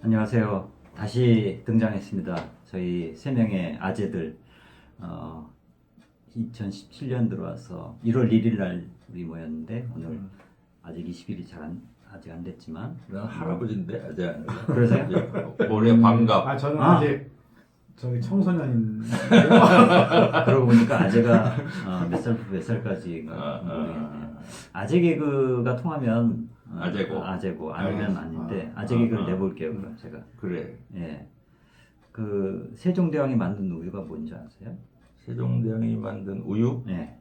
안녕하세요. 다시 등장했습니다. 저희 세 명의 아재들. 2017년 들어와서 1월 1일 날 우리 모였는데 오늘 아직 20일이 아직 안 됐지만 난 할아버지인데 아재 아니고. 그러세요? 올해 반갑. 저는 아. 아직 저기 청소년인데 그러고 보니까 아재가 몇 살부터 몇 살까지 모르겠네요. 아재 개그가 통하면 아재고 아니면 아닌데 아재 개그를 내볼게요. 그럼 제가. 그래. 예. 그 세종대왕이 만든 우유가 뭔지 아세요? 세종대왕이 만든 우유? 예.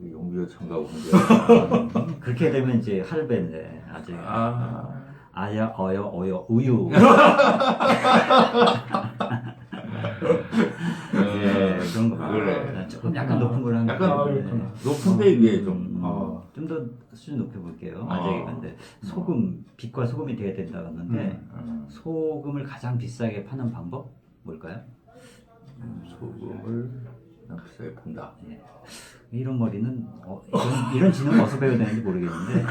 용비어 청가 공제. 그렇게 되면 이제 할배인데 아재. 아야 어여 우유. 예, 그런 거. 그래. 조금 약간 높은 걸 하는 약간 거예요. 높은데 이게 좀. 좀 더 수준 높여볼게요. 아재 근데 소금, 빛과 소금이 돼야 된다고 하는데 소금을 가장 비싸게 파는 방법 뭘까요? 소금을 비싸게 판다. 예. 이런 머리는 이런 지능 어디서 배워야 되는지 모르겠는데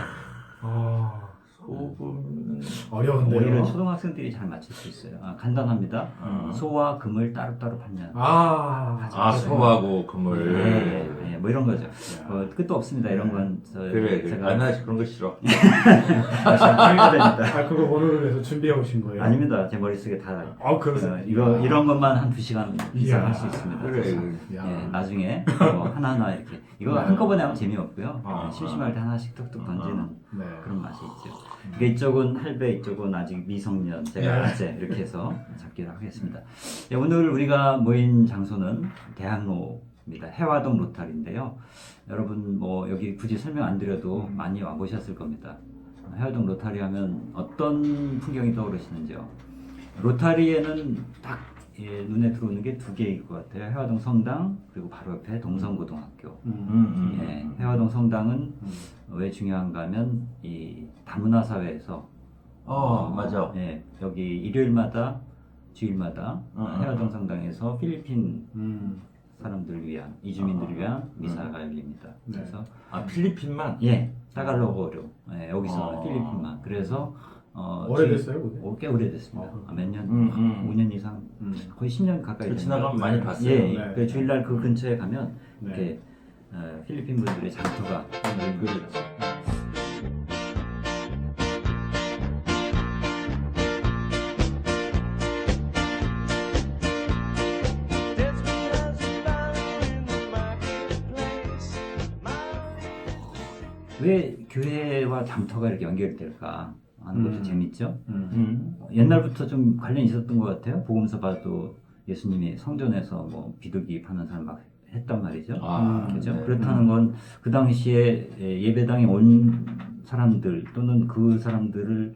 소금은 어려운데요. 머리를 초등학생들이 잘 맞출 수 있어요. 간단합니다. 소와 금을 따로따로 팔면 소하고 금을. 뭐 이런 거죠. 끝도 없습니다. 이런 건 그래. 제가 나 그런 거 싫어. 그거 오늘 위해서 준비해 오신 거예요? 아닙니다. 제 머릿속에 다 그러세요? 이런 것만 한 2시간 이상 할 수 있습니다. 그래. 예, 나중에 하나하나 이렇게 이거 한꺼번에 하면 재미없고요. 심심할 때 하나씩 툭툭 던지는 그런 맛이 있죠. 그러니까 이쪽은 할배, 이쪽은 아직 미성년, 제가 아재 이렇게 해서 잡기로 하겠습니다. 예, 오늘 우리가 모인 장소는 대학로입니다. 해화동 로타리인데요. 여러분 뭐 여기 굳이 설명 안 드려도 많이 와보셨을 겁니다. 해화동 로타리 하면 어떤 풍경이 떠오르시는지요? 로타리에는 딱 눈에 들어오는 게 두 개일 것 같아요. 해화동 성당 그리고 바로 옆에 동성고등학교. 해화동 성당은 왜 중요한가 하면 이 다문화 사회에서 맞아. 여기 일요일마다 주일마다 해화동 성당에서 필리핀 사람들을 위한 이주민들을 위한 미사가 열립니다. 그래서 필리핀만? 따갈로그로 여기서 필리핀만. 그래서 오래됐어요, 그게? 꽤 오래됐습니다. 몇 년, 5년 이상, 거의 10년 가까이. 지나가면 많이 봤어요. 그 주일날 그 근처에 가면 이렇게 필리핀 분들의 장터가 그렇지. 왜 교회와 장터가 이렇게 연결될까 하는 것도 재밌죠. 음. 옛날부터 좀 관련이 있었던 것 같아요. 복음서 봐도 예수님이 성전에서 뭐 비둘기 파는 사람 막 했단 말이죠. 그렇죠? 네. 그렇다는 건 그 당시에 예배당에 온 사람들 또는 그 사람들을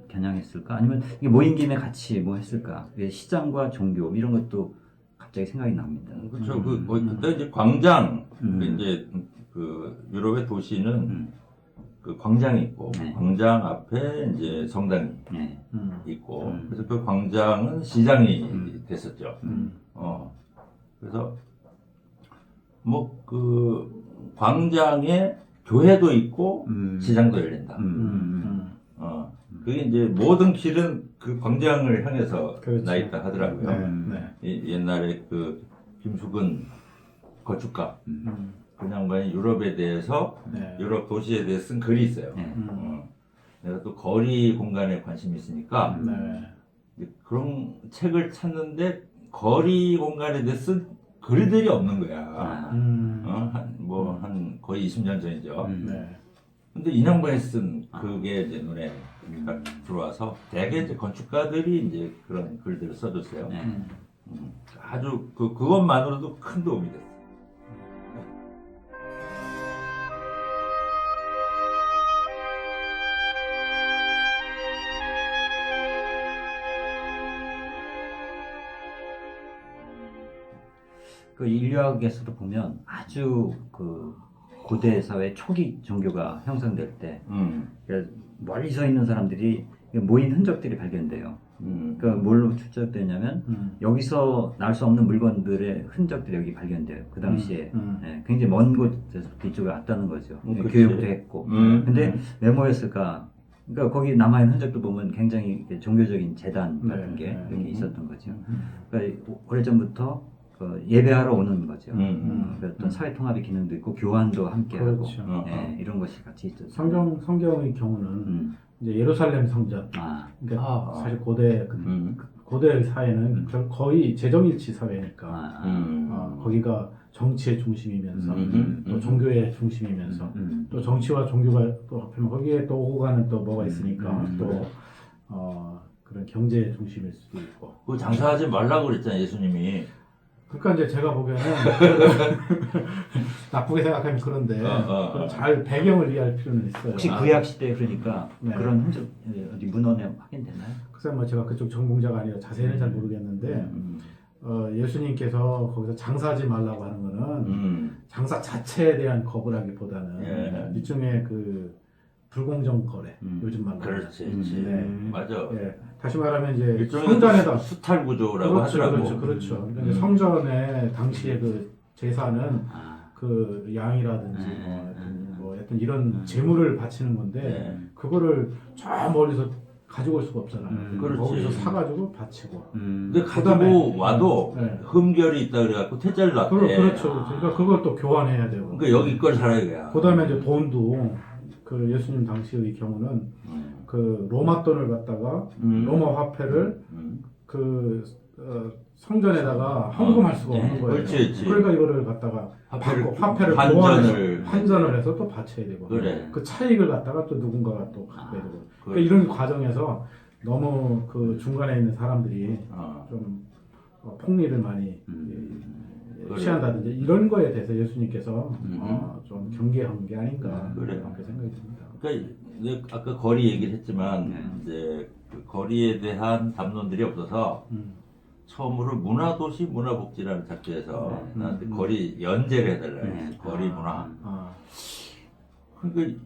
겨냥했을까? 아니면 이게 모인 김에 같이 뭐 했을까? 시장과 종교 이런 것도 갑자기 생각이 납니다. 그렇죠. 그때 이제 광장, 이제 그 유럽의 도시는 그 광장이 있고, 광장 앞에 이제 성당이 있고, 그래서 그 광장은 시장이 됐었죠. 그래서 뭐 그 광장에 교회도 있고 시장도 열린다. 그게 이제 모든 길은 그 광장을 향해서 나 있다 하더라고요. 옛날에 그 김숙은 거축가 그 양반이 유럽에 대해서 유럽 도시에 대해 쓴 글이 있어요. 내가 또 거리 공간에 관심이 있으니까 그런 책을 찾는데 거리 공간에 대해 쓴 글들이 없는 거야. 한 거의 20년 전이죠. 근데 이 양반이 쓴 그게 이제 눈에 들어와서 대개 이제 건축가들이 이제 그런 글들을 써줬어요. 아주 그것만으로도 큰 도움이 됐어요. 그 인류학에서도 보면 아주 그 고대 사회 초기 종교가 형성될 때 그러니까 멀리서 있는 사람들이 모인 흔적들이 발견돼요. 그러니까 뭘로 추적되냐면 여기서 날 수 없는 물건들의 흔적들이 여기 발견돼요. 그 당시에 굉장히 먼 곳에서부터 이쪽에 왔다는 거죠. 교육도 했고. 근데 왜 모였을까? 그러니까 거기 남아있는 흔적도 보면 굉장히 이렇게 종교적인 재단 같은 네, 게 네. 이렇게 있었던 거죠. 그러니까 오래전부터 예배하러 오는 거죠. 그 어떤 사회 통합의 기능도 있고 교환도 함께 그렇죠. 하고 이런 것이 같이 있었죠. 성경의 경우는 이제 예루살렘 성전. 그러니까 사실 고대 고대 사회는 거의 재정일치 사회니까 거기가 정치의 중심이면서 또 종교의 중심이면서 또 정치와 종교가 또 합하면 거기에 또 오고 가는 또 뭐가 있으니까 또 그런 경제의 중심일 수도 있고. 그 장사하지 말라고 그랬잖아요, 예수님이. 그러니까 이제 제가 보기에는 나쁘게 생각하면 그런데 잘 배경을 이해할 필요는 있어요. 혹시 구약 시대 그러니까 네. 그런 흔적 어디 문헌에 확인되나요? 글쎄 뭐 제가 그쪽 전공자가 아니라 자세히는 잘 모르겠는데 예수님께서 거기서 장사하지 말라고 하는 거는 장사 자체에 대한 거부라기보다는 일종의 그 불공정 거래 요즘 말로 그렇지, 맞아. 예. 다시 말하면 이제 일종의 성전에다 수탈 구조라고 그렇죠, 하더라고. 그렇죠. 그러니까 이제 성전에 당시에 그 제사는 그 양이라든지 뭐 하여튼 이런 재물을 바치는 건데 그거를 저 멀리서 가지고 올 수가 없잖아요. 그렇지. 거기서 사가지고 바치고. 근데 가지고 와도 흠결이 있다 그래갖고 퇴짜를 놨대. 그렇죠. 그러니까 그걸 또 교환해야 되고. 그러니까 여기 걸 살아야 돼. 그다음에 이제 돈도 그 예수님 당시의 경우는 그 로마 돈을 갖다가 로마 화폐를 그 성전에다가 헌금할 수가 없는 거예요. 그렇지. 그러니까 이거를 갖다가 화폐를 환전을 해서 또 바쳐야 되고. 그래. 그 차익을 갖다가 또 누군가가 또 갖게 되고. 그러니까 이런 과정에서 너무 그 중간에 있는 사람들이 좀 폭리를 많이 취한다든지 이런 거에 대해서 예수님께서 좀 경계한 게 아닌가 그렇게 생각이 듭니다. 그러니까 아까 거리 얘기를 했지만 이제 그 거리에 대한 담론들이 없어서 처음으로 문화도시 문화복지라는 잡지에서 나한테 거리 연재를 해달라 그랬어. 거리 문화. 그러니까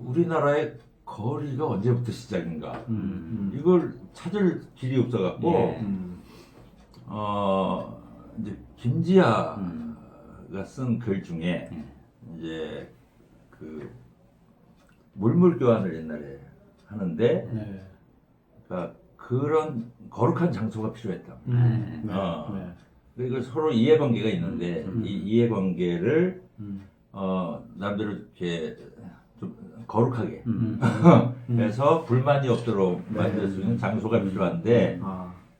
우리나라의 거리가 언제부터 시작인가? 이걸 찾을 길이 없어갖고 이제 김지아가 쓴 글 중에 이제 그 물물 교환을 옛날에 하는데 그러니까 그런 거룩한 장소가 필요했다. 그리고 서로 이해관계가 있는데 이 이해관계를 남들을 이렇게 좀 거룩하게 해서 불만이 없도록 만들 수 있는 장소가 필요한데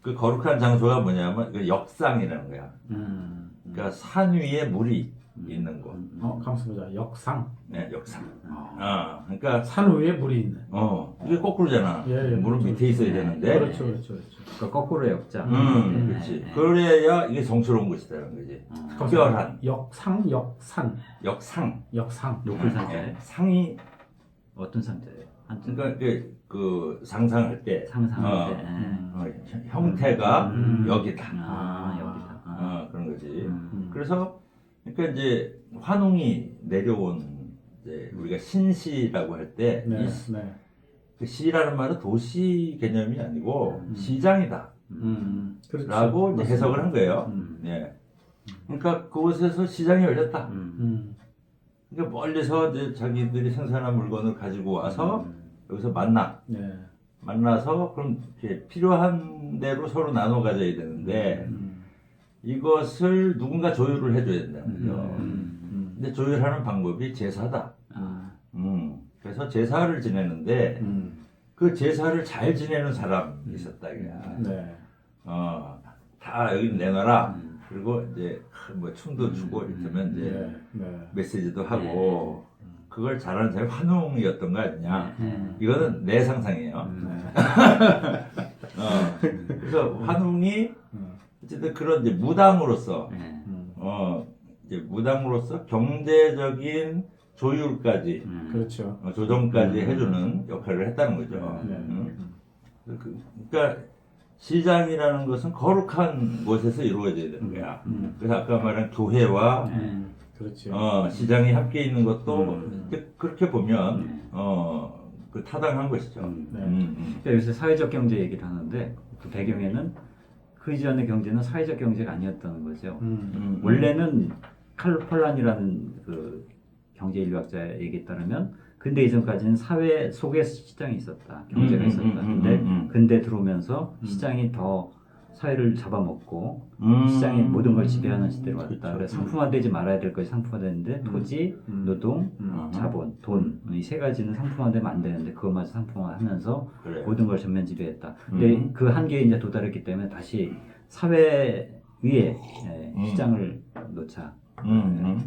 그 거룩한 장소가 뭐냐면 그 역상이라는 거야. 그러니까 산 위에 물이 있는 곳. 가만있어 보자. 역상. 네, 역상. 그러니까 산 위에 물이 있는. 이게 거꾸로잖아. 물은 밑에 있어야 되는데. 그렇죠. 그러니까 거꾸로 역자. 그렇지. 그래야 이게 정스러운 것이다라는 거지. 특별한. 역상, 역산. 역상. 높은 상자. 상이 어떤 상자예요? 그러니까 그 상상할 때 상상할 때 형태가 여기다. 여기다. 그런 거지. 그래서 그러니까 이제 환웅이 내려온 이제 우리가 신시라고 할 때 그 시라는 말은 도시 개념이 아니고 시장이다. 그렇죠. 라고 이제 해석을 한 거예요. 예. 그러니까 그곳에서 시장이 열렸다. 그러니까 멀리서 이제 자기들이 생산한 물건을 가지고 와서 여기서 만나서 그럼 이렇게 필요한 대로 서로 나눠 가져야 되는데 이것을 누군가 조율을 해줘야 된다는 거죠. 근데 조율하는 방법이 제사다. 그래서 제사를 지내는데 그 제사를 잘 지내는 사람이 있었다 이거야. 다 여기 내놔라. 그리고 이제 뭐 춤도 추고 이러면 이제 메시지도 하고 그걸 잘하는 사람이 환웅이었던 거 아니냐. 이거는 내 상상이에요. 그래서 환웅이 어쨌든 그런 이제 무당으로서 이제 무당으로서 경제적인 조율까지 그렇죠. 조정까지 해주는 역할을 했다는 거죠. 그러니까 시장이라는 것은 거룩한 곳에서 이루어져야 되는 거야. 그래서 아까 말한 교회와 그렇죠. 시장이 함께 있는 것도 그렇게 보면 그 타당한 것이죠. 그러니까 요새 사회적 경제 얘기를 하는데 그 배경에는 그 이전의 경제는 사회적 경제가 아니었다는 거죠. 원래는 칼 폴란이라는 그 경제 인류학자의 얘기에 따르면 근대 이전까지는 사회 속에서 시장이 있었다, 경제가 있었다. 근데 근대 들어오면서 시장이 더 사회를 잡아먹고 시장이 모든 걸 지배하는 시대로 왔다. 그쵸. 그래서 상품화되지 말아야 될 것이 상품화되는데 토지, 노동, 자본, 돈 이 세 가지는 상품화되면 안 되는데 그것마저 상품화하면서 그래. 모든 걸 전면 지배했다. 근데 그 한계에 이제 도달했기 때문에 다시 사회 위에 시장을 놓자.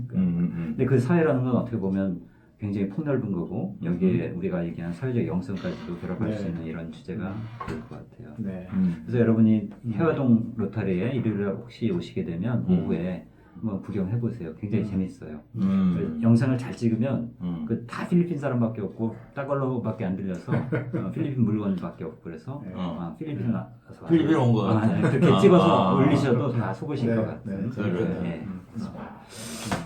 근데 그 사회라는 건 어떻게 보면 굉장히 폭넓은 거고 여기에 우리가 얘기하는 사회적 영성까지도 결합할 수 있는 이런 주제가 될 것 같아요. 네. 그래서 여러분이 해화동 로타리에 일요일에 혹시 오시게 되면 오후에 한번 구경해 보세요. 굉장히 재밌어요. 영상을 잘 찍으면 그 다 필리핀 사람밖에 없고 따갈로밖에 안 들려서 필리핀 물건밖에 없고 그래서 필리핀 와서 필리핀 온 거 같아요. 그렇게 찍어서 올리셔도 다 속으실 것 같은. 그래.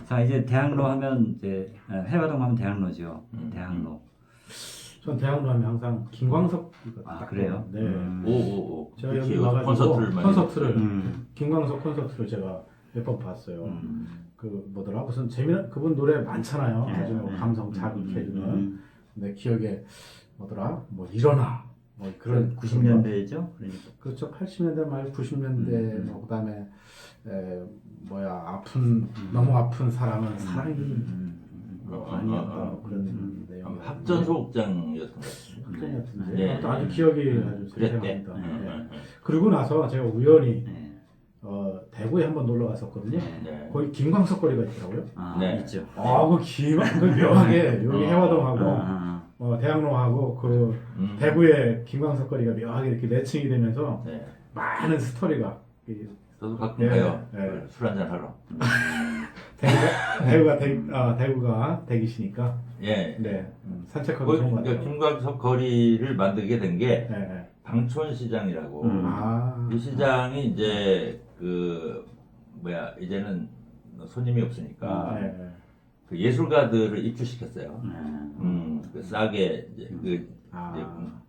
자 이제 대학로 하면 이제 해화동 하면 대학로죠. 대학로. 전 대학로 하면 항상 김광석 그래요? 네. 오. 제가 여기 와가지고 콘서트를 김광석 콘서트를 제가 몇 번 봤어요. 그 뭐더라 무슨 재미난 그분 노래 많잖아요. 아주 감성 자극해주는. 내 기억에 뭐더라 뭐 일어나 뭐 그런 90년대죠. 그러니까. 그렇죠. 80년대 말 90년대 뭐 그다음에 너무 아픈 사람은 사랑이 아니었다 뭐 그런 내용. 합전소극장이었던 것 같아요. 학생이었는데 네. 아주 기억이 아주 그랬대. 생생합니다. 그러고 나서 제가 우연히 대구에 한번 놀러 갔었거든요. 네. 거기 김광석 거리가 있더라고요. 네. 있죠. 그 묘하게 여기 해화동하고 대학로하고 그 대구의 김광석 거리가 묘하게 이렇게 매칭이 되면서 많은 스토리가. 저도 가끔 가요. 술 한잔 하러. 대구가 대기시니까. 예. 네. 산책하기 좋은 것 같아요. 김광석 거리를 만들게 된 게 방촌시장이라고. 이 시장이 이제 이제는 손님이 없으니까 그 예술가들을 입주시켰어요. 그 싸게 이제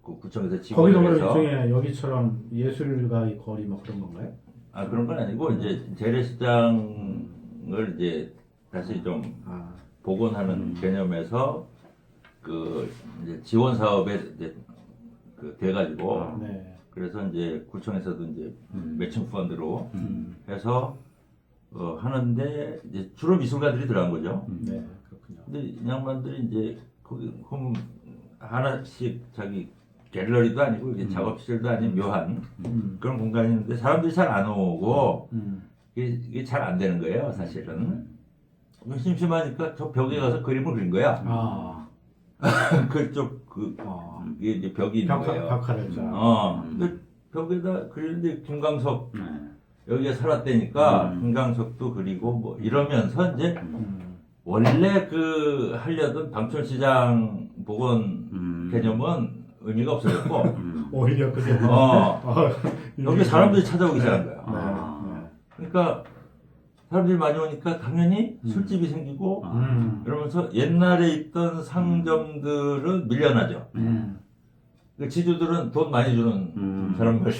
그 구청에서 지원을 거기도 해서. 그럼 일종의 여기처럼 예술가 거리 뭐 그런 건가요? 그런 건 아니고 이제 재래시장을 이제 다시 좀 복원하는 개념에서 그 이제 지원 사업에 이제 돼가지고 그래서 이제 구청에서도 이제 매칭 펀드로 해서 하는데 이제 주로 미술가들이 들어간 거죠. 네, 그렇군요. 근데 이 양반들이 이제 거기 그럼 하나씩 자기 갤러리도 아니고 이게 작업실도 아닌 묘한 그런 공간이 있는데 사람들이 잘 안 오고 이게 잘 안 되는 거예요, 사실은. 심심하니까 저 벽에 가서 그림을 그린 거야. 그쪽 이게 이제 벽이 있는 거예요. 벽화를 근데 벽에다 그리는데 김광석 여기에 살았다니까 김광석도 그리고 뭐 이러면서 이제 원래 그 하려던 방촌시장 복원 개념은 의미가 없어졌고 오히려 그게 여기 사람들이 찾아오기 시작한 거야. 그러니까 사람들이 많이 오니까 당연히 술집이 생기고 이러면서 옛날에 있던 상점들은 밀려나죠. 그 지주들은 돈 많이 주는 사람들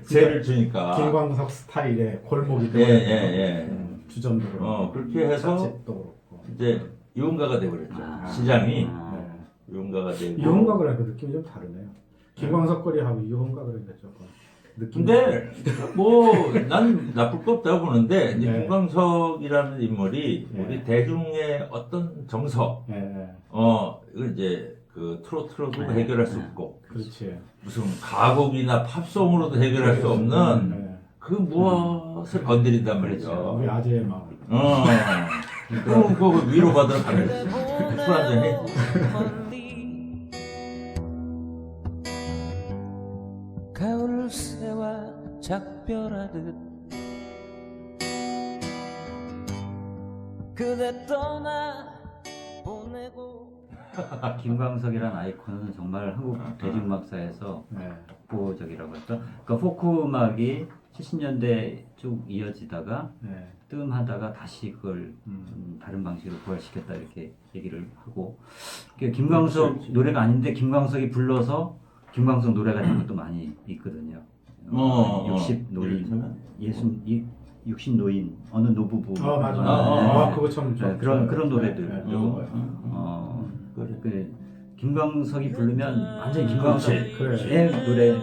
세를 주니까 김광석 스타일의 골목이 주점도 그렇게 해서 이제 유흥가가 돼버렸죠. 시장이 유흥가가 되고. 유흥가 그러니까 느낌이 좀 다르네요. 김광석 거리하고 유흥가 그러니까 조금 근데 뭐 난 나쁠 거 없다고 보는데 이제 김광석이라는 인물이 우리 대중의 어떤 정서 이걸 이제 그 트로트로도 해결할 수 없고 그렇지. 무슨 가곡이나 팝송으로도 해결할 수 없는 그 무엇을 건드린단 말이죠. 우리 아재의 마음. 그럼 그 위로받으러 가면 술 한잔 해. 가을새와 작별하듯 그대 떠나 보내고. 김광석이라는 아이콘은 정말 한국 대중음악사에서 독보적이라고 할까? 그러니까 포크 음악이 70년대 쭉 이어지다가 뜸하다가 다시 그걸 다른 방식으로 부활시켰다 이렇게 얘기를 하고, 그러니까 김광석 노래가 아닌데 김광석이 불러서 김광석 노래가 된 것도 많이 있거든요. 60 노래 육신노인 어느 노부부 맞아. 그거 참 그런 노래들 그래. 그 김광석이 부르면 완전히 김광석의 그래. 노래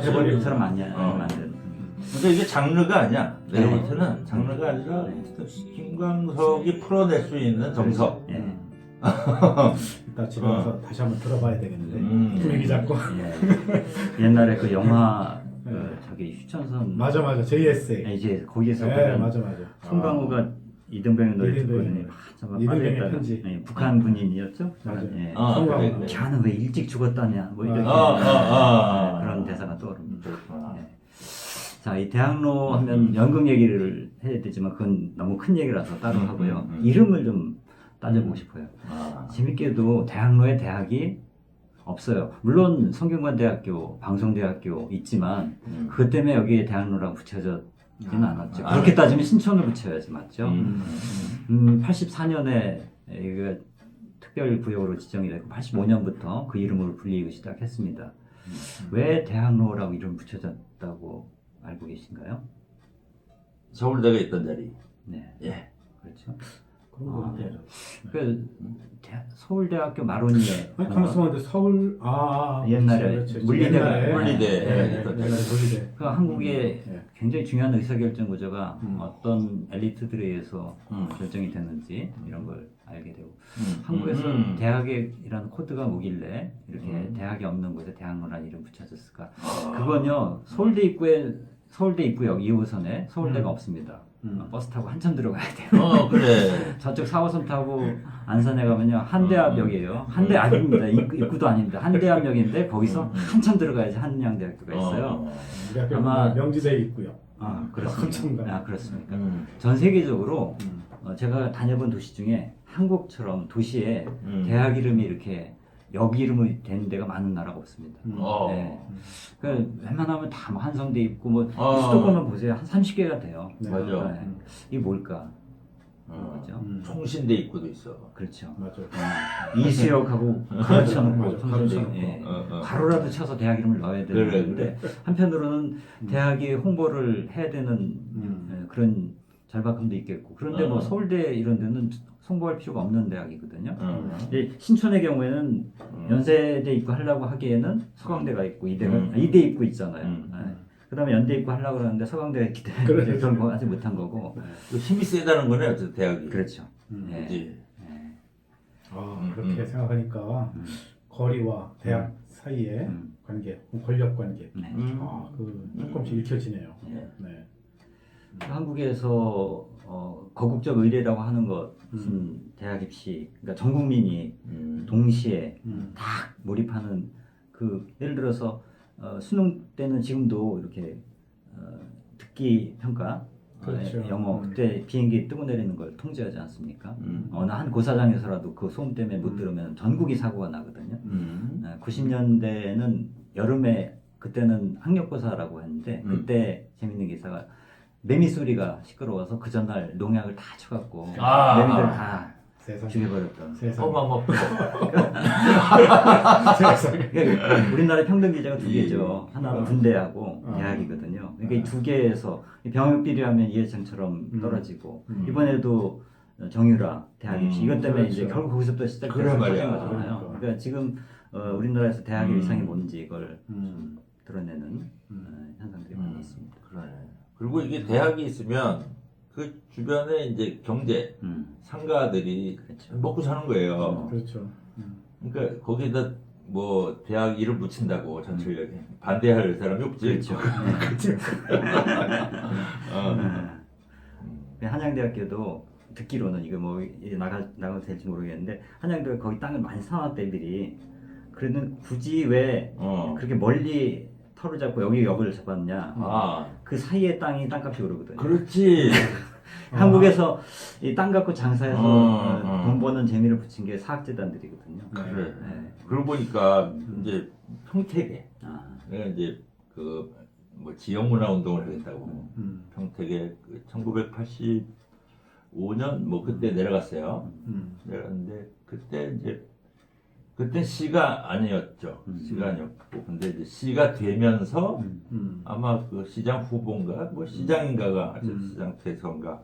해버리는 그 사람 아니야 만든. 그러니까 이게 장르가 아니야. 내가 볼 때는 장르가 아니라 김광석이 풀어낼 수 있는 정석. 이따 집에 가서 다시 한번 들어봐야 되겠는데 분위기 잡고. 옛날에 그 영화 저기 휴천선 맞아 JSA 이제 거기에서 맞아 송강호가 이등병의 노래 듣거든요. 이등병의 편지. 북한 군인이었죠. 맞아. 송강호 걔는 왜 일찍 죽었다냐 뭐 이렇게 그런 대사가 떠오릅니다. 자, 이 대학로 하면 연극 얘기를 해야 되지만 그건 너무 큰 얘기라서 따로 하고요. 이름을 좀 따져보고 싶어요. 재밌게도 대학로에 대학이 없어요. 물론 성균관대학교, 방송대학교 있지만 그것 때문에 여기에 대학로라고 붙여졌지는 않았죠. 그렇게 따지면 신촌을 붙여야지 맞죠? 84년에 이거 특별구역으로 지정이 됐고 85년부터 그 이름으로 불리기 시작했습니다. 왜 대학로라고 이름 붙여졌다고 알고 계신가요? 서울대가 있던 자리. 네. 예. 그렇죠. 그런 거 같아요. 서울대학교 마로니에 가만있어 서울 옛날에 그렇지. 물리대가 물리대. 물리대. 그 한국의 굉장히 중요한 의사결정 구조가 어떤 엘리트들에 의해서 결정이 됐는지 이런 걸 알게 되고 한국에서 대학이라는 코드가 뭐길래 이렇게 대학이 없는 곳에 대학로라는 이름 붙여졌을까? 그건요 서울대 입구역 2호선에 서울대가 없습니다. 버스 타고 한참 들어가야 돼요. 그래. 저쪽 4호선 타고 안산에 가면요 한대합역이에요. 한대 아닙니다. 입구도 아닙니다. 한대합역인데 거기서 한참 들어가야지 한양대학교가 있어요. 아마 명지대에 있고요. 그렇습니다. 그렇습니까? 전 세계적으로 제가 다녀본 도시 중에 한국처럼 도시에 대학 이름이 이렇게 역 이름이 되는 데가 많은 나라가 없습니다. 네. 그러니까 웬만하면 다 뭐 한성대 있고 뭐 수도권만 보세요. 한 30개가 돼요. 맞아. 네. 이게 뭘까? 그렇죠? 총신대 입구도 있어. 그렇죠. 맞아. 이수역하고 가로쳐놓고 가로쳐놓고. 가로라도 쳐서 대학 이름을 넣어야 되는데 한편으로는 대학이 홍보를 해야 되는 그런 절박함도 있겠고 그런데 뭐 서울대 이런 데는 홍보할 필요가 없는 대학이거든요. 근데 신촌의 경우에는 연세대 입구 하려고 하기에는 서강대가 있고 이대 입구 있잖아요. 그다음에 연대 입구 하려고 그러는데 서강대가 있기 때문에 그런 거 하지 못한 거고. 힘이 세다는 거네 어쨌든 대학이. 그렇죠. 그렇지. 그렇게 생각하니까 거리와 대학 사이의 관계, 권력 관계, 그 조금씩 읽혀지네요. 네. 한국에서 거국적 의례라고 하는 것은 대학 입시, 그러니까 전 국민이 동시에 딱 몰입하는 그 예를 들어서 수능 때는 지금도 이렇게 듣기 평가, 그렇죠. 영어 그때 비행기 뜨고 내리는 걸 통제하지 않습니까? 어느 한 고사장에서라도 그 소음 때문에 못 들으면 전국이 사고가 나거든요. 90년대에는 여름에 그때는 학력고사라고 했는데 그때 재밌는 기사가 매미 소리가 시끄러워서 그 전날 농약을 다 쳐갖고 매미들 다 죽여버렸던. 어마어마. 그러니까 우리나라 평등 기자가 두 개죠. 하나는 군대하고 대학이거든요. 그러니까 이 두 개에서 병역 비례하면 이해창처럼 떨어지고 이번에도 정유라 대학 입시 이것 때문에 그렇죠. 이제 결국 거기서부터 시작해서 터진 거잖아요. 그러니까 지금 우리나라에서 대학의 위상이 뭔지 이걸 좀 드러내는 현상들이 많이 있습니다. 그러네. 그리고 이게 대학이 있으면 그 주변에 이제 경제 상가들이 그렇죠. 먹고 사는 거예요. 그렇죠. 그러니까 거기다 뭐 대학 이름 붙인다고 전철역에 반대할 사람이 없지. 그렇죠. 한양대학교도 듣기로는 이거 뭐 나가도 될지 모르겠는데 한양대가 거기 땅을 많이 사놨대 애들이. 그러는 굳이 왜 그렇게 멀리 터를 잡고 여기 역을 잡았냐. 그 사이에 땅이 땅값이 오르거든요. 그렇지. 한국에서 이 땅 갖고 장사해서 돈 버는 재미를 붙인 게 사학재단들이거든요. 그래. 네. 그러고 보니까 이제 평택에 내가 이제 그 뭐 지역문화 운동을 하겠다고 평택에 그 1985년 뭐 그때 내려갔어요. 내려갔는데 그때 이제 그때 시가 아니었죠. 시가 아니었고 근데 이제 시가 되면서 아마 그 시장 후보인가 뭐 시장인가가 시장 대선가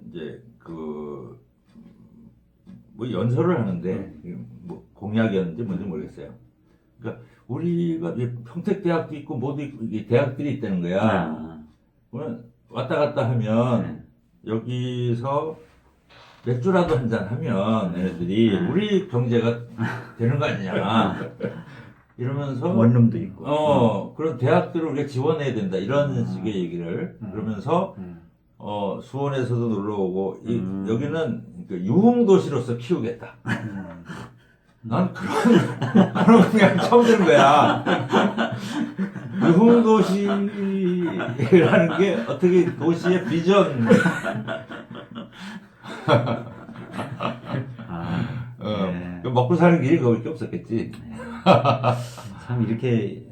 이제 그 뭐 연설을 하는데 뭐 공약이었는지 뭔지 모르겠어요. 그러니까 우리가 평택대학도 있고 모두 있고 이게 대학들이 있다는 거야. 그러면 왔다 갔다 하면 여기서 맥주라도 한잔 하면 얘네들이 우리 경제가 되는 거 아니냐 이러면서 원룸도 있고 그런 대학들을 우리가 지원해야 된다 이런 식의 얘기를 그러면서 수원에서도 놀러 오고 여기는 그 유흥도시로서 키우겠다. 난 그런 그냥 처음 들은 거야. 유흥도시라는 게 어떻게 도시의 비전. 네. 먹고 사는 길이 그거밖에 없었겠지. 참 이렇게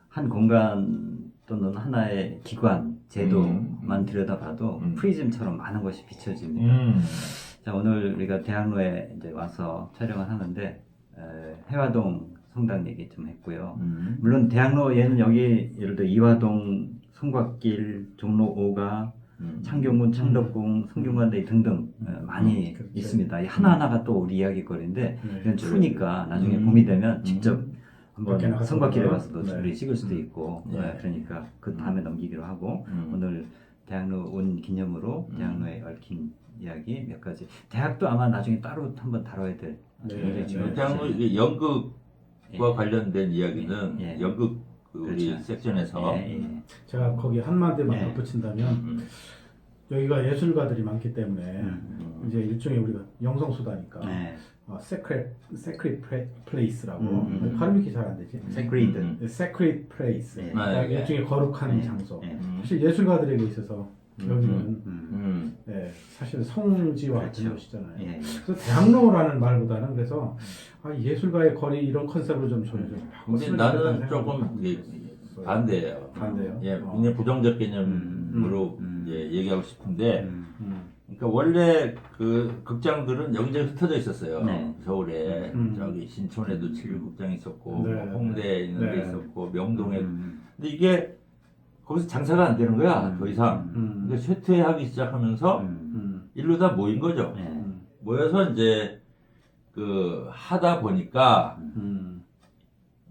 한 공간 또는 하나의 기관, 제도만 들여다봐도 프리즘처럼 많은 것이 비춰집니다. 자, 오늘 우리가 대학로에 이제 와서 촬영을 하는데 해화동 성당 얘기 좀 했고요. 물론 대학로에는 여기 예를 들어 이화동, 송곽길, 종로 5가 창경군, 창덕궁, 성균관대 등등 많이 그렇죠. 있습니다. 이 하나하나가 또 우리 이야기거리인데 이건 추우니까 나중에 봄이 되면 직접 한번 성곽길에 가서도 우리 찍을 수도 있고 그러니까 그 다음에 넘기기로 하고 오늘 대학로 온 기념으로 대학로에 얽힌 이야기 몇 가지. 대학도 아마 나중에 따로 한번 다뤄야 될 굉장히 중요한 대학로 이게 연극과 관련된 이야기는 연극 우리 그렇죠. 섹션에서 제가 거기 한마디만 덧붙인다면 여기가 예술가들이 많기 때문에 이제 일종의 우리가 영성수다니까 Sacred Place라고 발음이 잘 안 되지? Sacred Place 일종의 거룩한 장소. 사실 예술가들에게 있어서 여기는 사실 성지와 같은 곳이잖아요. 그래서 대학로라는 말보다는 그래서 예술가의 거리 이런 컨셉으로 좀 전해줘서 근데 나는 조금 반대예요. 반대요? 굉장히 부정적 개념으로 이제 얘기하고 싶은데 그러니까 원래 그 극장들은 여기저기 흩어져 있었어요. 서울에 저기 신촌에도 칠곡장이 있었고 홍대에 있는 데 있었고 명동에 근데 이게 거기서 장사가 안 되는 거야 더 이상. 그러니까 쇠퇴하기 시작하면서 일로 다 모인 거죠. 모여서 이제 그 하다 보니까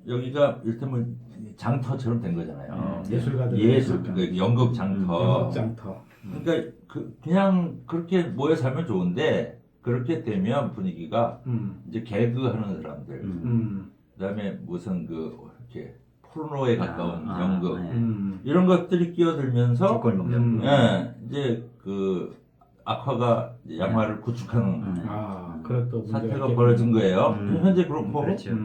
여기가 이를테면 장터처럼 된 거잖아요. 예술가들 그 연극 장터. 연극 장터. 그러니까 그냥 그렇게 모여 살면 좋은데 그렇게 되면 분위기가 이제 개그하는 사람들, 그다음에 무슨 그 이렇게 포르노에 가까운 연극 이런 것들이 끼어들면서 이제 그 악화가 양화를 구축하는 사태가 벌어진 거예요. 현재 그렇고 그렇죠.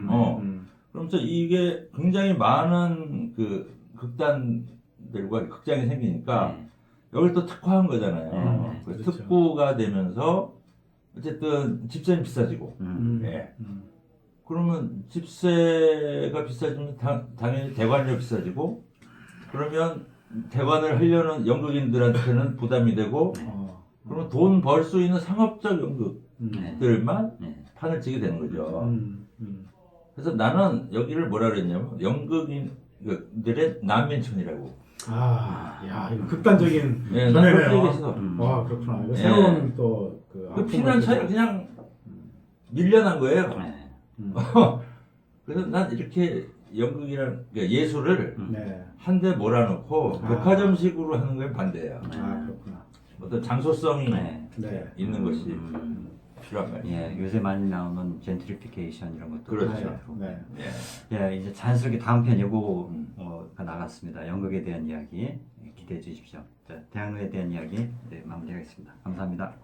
그러면서 이게 굉장히 많은 그 극단들과 극장이 생기니까 여기를 또 특화한 거잖아요. 그래서 특구가 되면서 어쨌든 집세는 비싸지고 그러면 집세가 비싸지면 당연히 대관료 비싸지고 그러면 대관을 하려는 연극인들한테는 부담이 되고 그러면 돈 벌 수 있는 상업적 연극들만 판을 치게 되는 거죠. 그래서 나는 여기를 뭐라 그랬냐면 연극인들의 난민촌이라고. 이거 극단적인 전해네요. 와, 그렇구나. 이거 새로운 또 그 피난 차이 그냥 밀려난 거예요. 그래서 난 이렇게 연극이란 그러니까 예술을 한데 몰아넣고 백화점식으로 하는 거에 반대예요. 그렇구나. 어떤 장소성이 있는 것이 필요한 말이에요. 요새 많이 나오는 젠트리피케이션 이런 것도 그렇죠. 이제 자연스럽게 다음 편 예고가 나갔습니다. 연극에 대한 이야기 기대해 주십시오. 자, 대학로에 대한 이야기 마무리하겠습니다. 감사합니다.